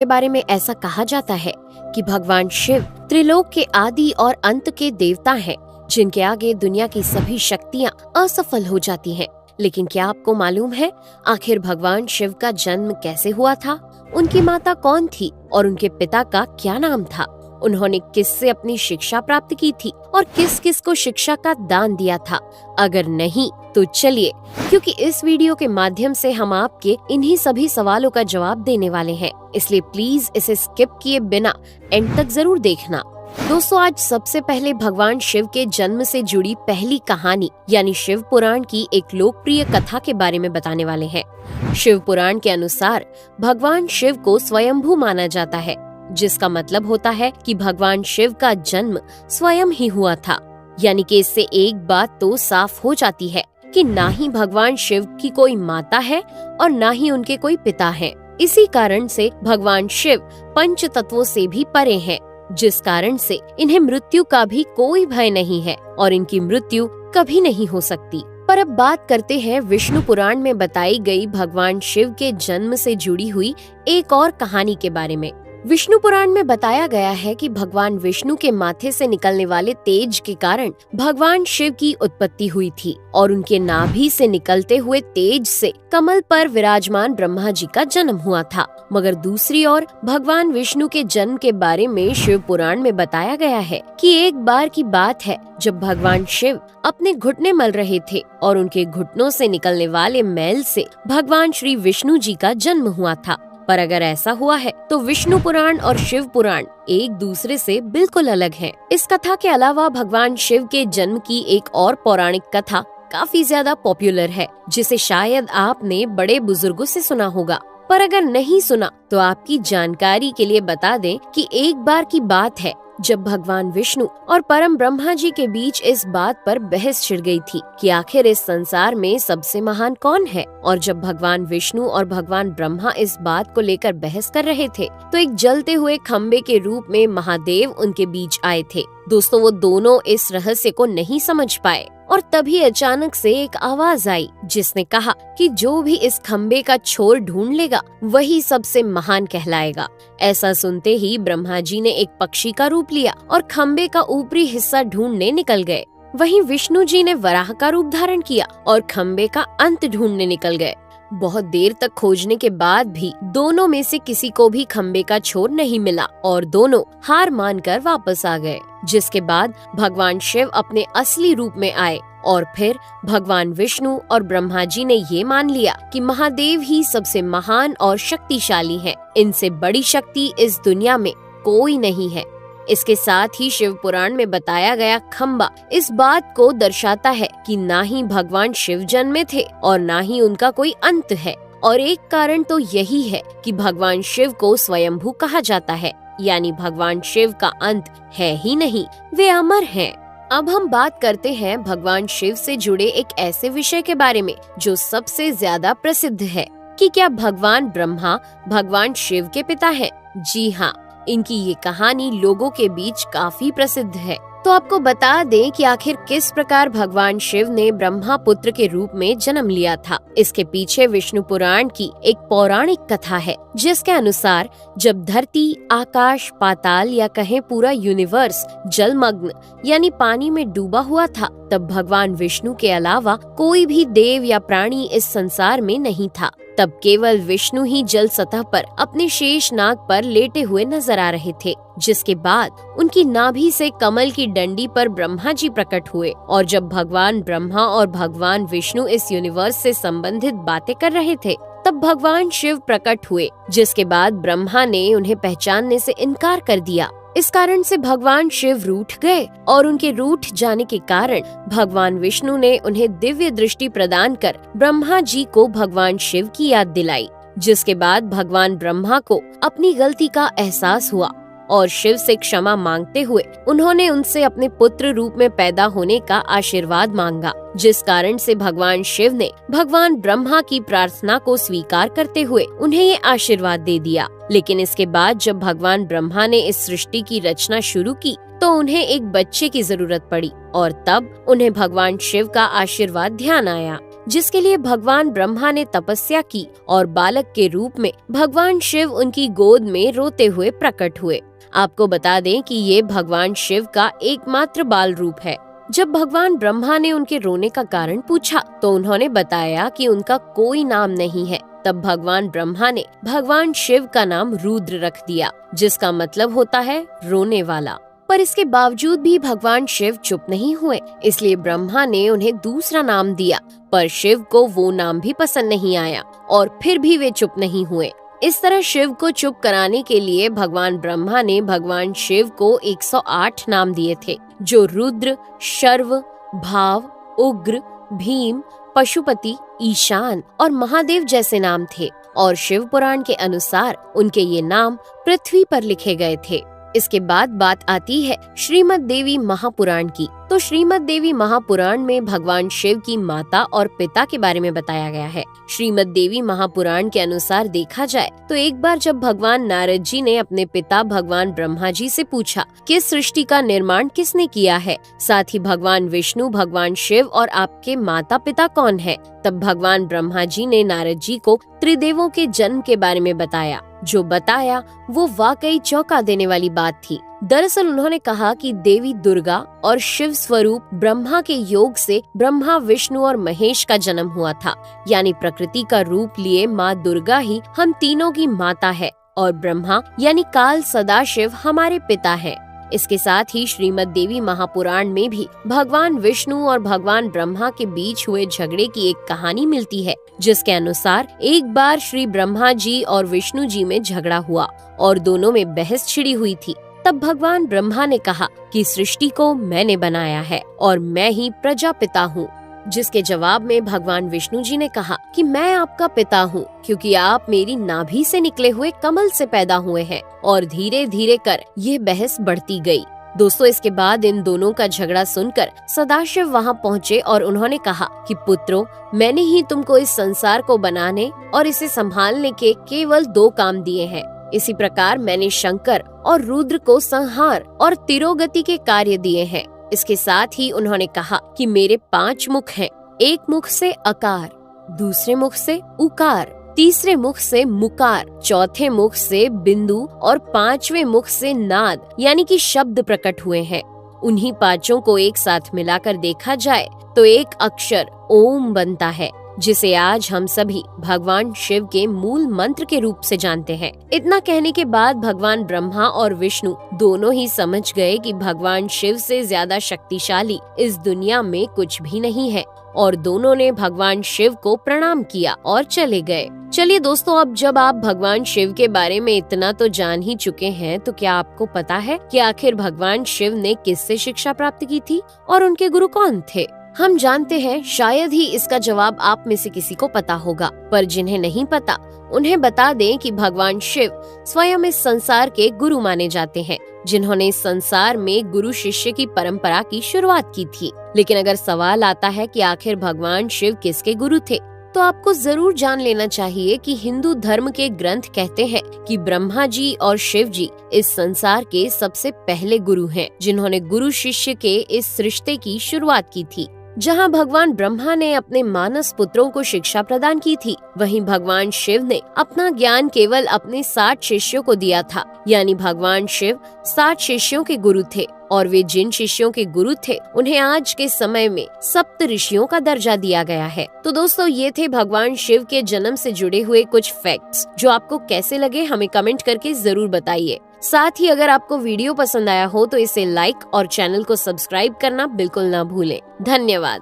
के बारे में ऐसा कहा जाता है कि भगवान शिव त्रिलोक के आदि और अंत के देवता हैं, जिनके आगे दुनिया की सभी शक्तियाँ असफल हो जाती हैं। लेकिन क्या आपको मालूम है आखिर भगवान शिव का जन्म कैसे हुआ था? उनकी माता कौन थी और उनके पिता का क्या नाम था? उन्होंने किससे अपनी शिक्षा प्राप्त की थी और किस किस को शिक्षा का दान दिया था? अगर नहीं तो चलिए, क्योंकि इस वीडियो के माध्यम से हम आपके इन्हीं सभी सवालों का जवाब देने वाले हैं, इसलिए प्लीज इसे स्किप किए बिना एंड तक जरूर देखना। दोस्तों, आज सबसे पहले भगवान शिव के जन्म से जुड़ी पहली कहानी यानी शिव पुराण की एक लोकप्रिय कथा के बारे में बताने वाले हैं। शिव पुराण के अनुसार भगवान शिव को स्वयंभू माना जाता है, जिसका मतलब होता है कि भगवान शिव का जन्म स्वयं ही हुआ था। यानी कि इससे एक बात तो साफ हो जाती है कि ना ही भगवान शिव की कोई माता है और ना ही उनके कोई पिता हैं। इसी कारण से भगवान शिव पंच तत्वों से भी परे हैं, जिस कारण से इन्हें मृत्यु का भी कोई भय नहीं है और इनकी मृत्यु कभी नहीं हो सकती। पर अब बात करते हैं विष्णु पुराण में बताई गई भगवान शिव के जन्म से जुड़ी हुई एक और कहानी के बारे में। विष्णु पुराण में बताया गया है कि भगवान विष्णु के माथे से निकलने वाले तेज के कारण भगवान शिव की उत्पत्ति हुई थी और उनके नाभि से निकलते हुए तेज से कमल पर विराजमान ब्रह्मा जी का जन्म हुआ था। मगर दूसरी ओर भगवान विष्णु के जन्म के बारे में शिव पुराण में बताया गया है कि एक बार की बात है जब भगवान शिव अपने घुटने मल रहे थे और उनके घुटनों से निकलने वाले मैल से भगवान श्री विष्णु जी का जन्म हुआ था। पर अगर ऐसा हुआ है तो विष्णु पुराण और शिव पुराण एक दूसरे से बिल्कुल अलग हैं। इस कथा के अलावा भगवान शिव के जन्म की एक और पौराणिक कथा काफी ज्यादा पॉपुलर है, जिसे शायद आपने बड़े बुजुर्गों से सुना होगा। पर अगर नहीं सुना तो आपकी जानकारी के लिए बता दें कि एक बार की बात है जब भगवान विष्णु और परम ब्रह्मा जी के बीच इस बात पर बहस छिड़ गई थी कि आखिर इस संसार में सबसे महान कौन है। और जब भगवान विष्णु और भगवान ब्रह्मा इस बात को लेकर बहस कर रहे थे तो एक जलते हुए खम्बे के रूप में महादेव उनके बीच आए थे। दोस्तों, वो दोनों इस रहस्य को नहीं समझ पाए और तभी अचानक से एक आवाज आई जिसने कहा कि जो भी इस खम्बे का छोर ढूंढ लेगा वही सबसे महान कहलाएगा। ऐसा सुनते ही ब्रह्मा जी ने एक पक्षी का रूप लिया और खम्बे का ऊपरी हिस्सा ढूंढने निकल गए। वहीं विष्णु जी ने वराह का रूप धारण किया और खम्बे का अंत ढूंढने निकल गए। बहुत देर तक खोजने के बाद भी दोनों में से किसी को भी खम्बे का छोर नहीं मिला और दोनों हार मानकर वापस आ गए। जिसके बाद भगवान शिव अपने असली रूप में आए और फिर भगवान विष्णु और ब्रह्मा जी ने ये मान लिया कि महादेव ही सबसे महान और शक्तिशाली हैं। इनसे बड़ी शक्ति इस दुनिया में कोई नहीं है। इसके साथ ही शिव पुराण में बताया गया खम्बा इस बात को दर्शाता है कि ना ही भगवान शिव जन्मे थे और ना ही उनका कोई अंत है। और एक कारण तो यही है कि भगवान शिव को स्वयंभू कहा जाता है, यानी भगवान शिव का अंत है ही नहीं, वे अमर हैं। अब हम बात करते हैं भगवान शिव से जुड़े एक ऐसे विषय के बारे में जो सबसे ज्यादा प्रसिद्ध है कि क्या भगवान ब्रह्मा भगवान शिव के पिता हैं? जी हाँ, इनकी ये कहानी लोगों के बीच काफी प्रसिद्ध है। तो आपको बता दें कि आखिर किस प्रकार भगवान शिव ने ब्रह्मा पुत्र के रूप में जन्म लिया था। इसके पीछे विष्णु पुराण की एक पौराणिक कथा है, जिसके अनुसार जब धरती, आकाश, पाताल या कहें पूरा यूनिवर्स जलमग्न यानी पानी में डूबा हुआ था, तब भगवान विष्णु के अलावा कोई भी देव या प्राणी इस संसार में नहीं था। तब केवल विष्णु ही जल सतह पर अपने शेष नाग पर लेटे हुए नजर आ रहे थे। जिसके बाद उनकी नाभि से कमल की डंडी पर ब्रह्मा जी प्रकट हुए और जब भगवान ब्रह्मा और भगवान विष्णु इस यूनिवर्स से संबंधित बातें कर रहे थे तब भगवान शिव प्रकट हुए, जिसके बाद ब्रह्मा ने उन्हें पहचानने से इनकार कर दिया। इस कारण से भगवान शिव रूठ गए और उनके रूठ जाने के कारण भगवान विष्णु ने उन्हें दिव्य दृष्टि प्रदान कर ब्रह्मा जी को भगवान शिव की याद दिलाई। जिसके बाद भगवान ब्रह्मा को अपनी गलती का एहसास हुआ और शिव से क्षमा मांगते हुए उन्होंने उनसे अपने पुत्र रूप में पैदा होने का आशीर्वाद मांगा। जिस कारण से भगवान शिव ने भगवान ब्रह्मा की प्रार्थना को स्वीकार करते हुए उन्हें ये आशीर्वाद दे दिया। लेकिन इसके बाद जब भगवान ब्रह्मा ने इस सृष्टि की रचना शुरू की तो उन्हें एक बच्चे की जरूरत पड़ी और तब उन्हें भगवान शिव का आशीर्वाद ध्यान आया। जिसके लिए भगवान ब्रह्मा ने तपस्या की और बालक के रूप में भगवान शिव उनकी गोद में रोते हुए प्रकट हुए। आपको बता दें कि ये भगवान शिव का एकमात्र बाल रूप है। जब भगवान ब्रह्मा ने उनके रोने का कारण पूछा तो उन्होंने बताया कि उनका कोई नाम नहीं है। तब भगवान ब्रह्मा ने भगवान शिव का नाम रुद्र रख दिया, जिसका मतलब होता है रोने वाला। पर इसके बावजूद भी भगवान शिव चुप नहीं हुए, इसलिए ब्रह्मा ने उन्हें दूसरा नाम दिया। पर शिव को वो नाम भी पसंद नहीं आया और फिर भी वे चुप नहीं हुए। इस तरह शिव को चुप कराने के लिए भगवान ब्रह्मा ने भगवान शिव को 108 नाम दिए थे, जो रुद्र, शर्व, भाव, उग्र, भीम, पशुपति, ईशान और महादेव जैसे नाम थे। और शिव पुराण के अनुसार उनके ये नाम पृथ्वी पर लिखे गए थे। इसके बाद बात आती है श्रीमद् देवी महापुराण की। तो श्रीमद् देवी महापुराण में भगवान शिव की माता और पिता के बारे में बताया गया है। श्रीमद् देवी महापुराण के अनुसार देखा जाए तो एक बार जब भगवान नारद जी ने अपने पिता भगवान ब्रह्मा जी से पूछा कि इस सृष्टि का निर्माण किसने किया है, साथ ही भगवान विष्णु, भगवान शिव और आपके माता पिता कौन है, तब भगवान ब्रह्मा जी ने नारद जी को त्रिदेवों के जन्म के बारे में बताया। जो बताया वो वाकई चौंका देने वाली बात थी। दरअसल उन्होंने कहा कि देवी दुर्गा और शिव स्वरूप ब्रह्मा के योग से ब्रह्मा, विष्णु और महेश का जन्म हुआ था। यानी प्रकृति का रूप लिए माँ दुर्गा ही हम तीनों की माता है और ब्रह्मा यानी काल सदाशिव हमारे पिता है। इसके साथ ही श्रीमद् देवी महापुराण में भी भगवान विष्णु और भगवान ब्रह्मा के बीच हुए झगड़े की एक कहानी मिलती है, जिसके अनुसार एक बार श्री ब्रह्मा जी और विष्णु जी में झगड़ा हुआ और दोनों में बहस छिड़ी हुई थी। तब भगवान ब्रह्मा ने कहा कि सृष्टि को मैंने बनाया है और मैं ही प्रजापिता हूँ, जिसके जवाब में भगवान विष्णु जी ने कहा कि मैं आपका पिता हूँ, क्योंकि आप मेरी नाभि से निकले हुए कमल से पैदा हुए हैं। और धीरे धीरे कर ये बहस बढ़ती गई। दोस्तों, इसके बाद इन दोनों का झगड़ा सुनकर सदाशिव वहाँ पहुँचे और उन्होंने कहा कि पुत्रों, मैंने ही तुमको इस संसार को बनाने और इसे संभालने के केवल 2 काम दिए हैं। इसी प्रकार मैंने शंकर और रुद्र को संहार और तिरोगति के कार्य दिए हैं। इसके साथ ही उन्होंने कहा कि मेरे 5 मुख हैं। एक मुख से अकार, दूसरे मुख से उकार, तीसरे मुख से मुकार, चौथे मुख से बिंदु और 5वें मुख से नाद यानी कि शब्द प्रकट हुए हैं। उन्हीं 5 को एक साथ मिलाकर देखा जाए तो एक अक्षर ओम बनता है, जिसे आज हम सभी भगवान शिव के मूल मंत्र के रूप से जानते हैं। इतना कहने के बाद भगवान ब्रह्मा और विष्णु दोनों ही समझ गए कि भगवान शिव से ज्यादा शक्तिशाली इस दुनिया में कुछ भी नहीं है और दोनों ने भगवान शिव को प्रणाम किया और चले गए। चलिए दोस्तों, अब जब आप भगवान शिव के बारे में इतना तो जान ही चुके हैं, तो क्या आपको पता है कि आखिर भगवान शिव ने किससे शिक्षा प्राप्त की थी और उनके गुरु कौन थे? हम जानते हैं, शायद ही इसका जवाब आप में से किसी को पता होगा, पर जिन्हें नहीं पता उन्हें बता दें कि भगवान शिव स्वयं इस संसार के गुरु माने जाते हैं, जिन्होंने इस संसार में गुरु शिष्य की परंपरा की शुरुआत की थी। लेकिन अगर सवाल आता है कि आखिर भगवान शिव किसके गुरु थे, तो आपको जरूर जान लेना चाहिए कि हिंदू धर्म के ग्रंथ कहते हैं कि ब्रह्मा जी और शिव जी इस संसार के सबसे पहले गुरु हैं, जिन्होंने गुरु शिष्य के इस रिश्ते की शुरुआत की थी। जहां भगवान ब्रह्मा ने अपने मानस पुत्रों को शिक्षा प्रदान की थी, वहीं भगवान शिव ने अपना ज्ञान केवल अपने 60 शिष्यों को दिया था। यानी भगवान शिव 60 शिष्यों के गुरु थे और वे जिन शिष्यों के गुरु थे उन्हें आज के समय में सप्त ऋषियों का दर्जा दिया गया है। तो दोस्तों, ये थे भगवान शिव के जन्म से जुड़े हुए कुछ फैक्ट्स, जो आपको कैसे लगे हमें कमेंट करके जरूर बताइए। साथ ही अगर आपको वीडियो पसंद आया हो तो इसे लाइक और चैनल को सब्सक्राइब करना बिल्कुल ना भूलें। धन्यवाद।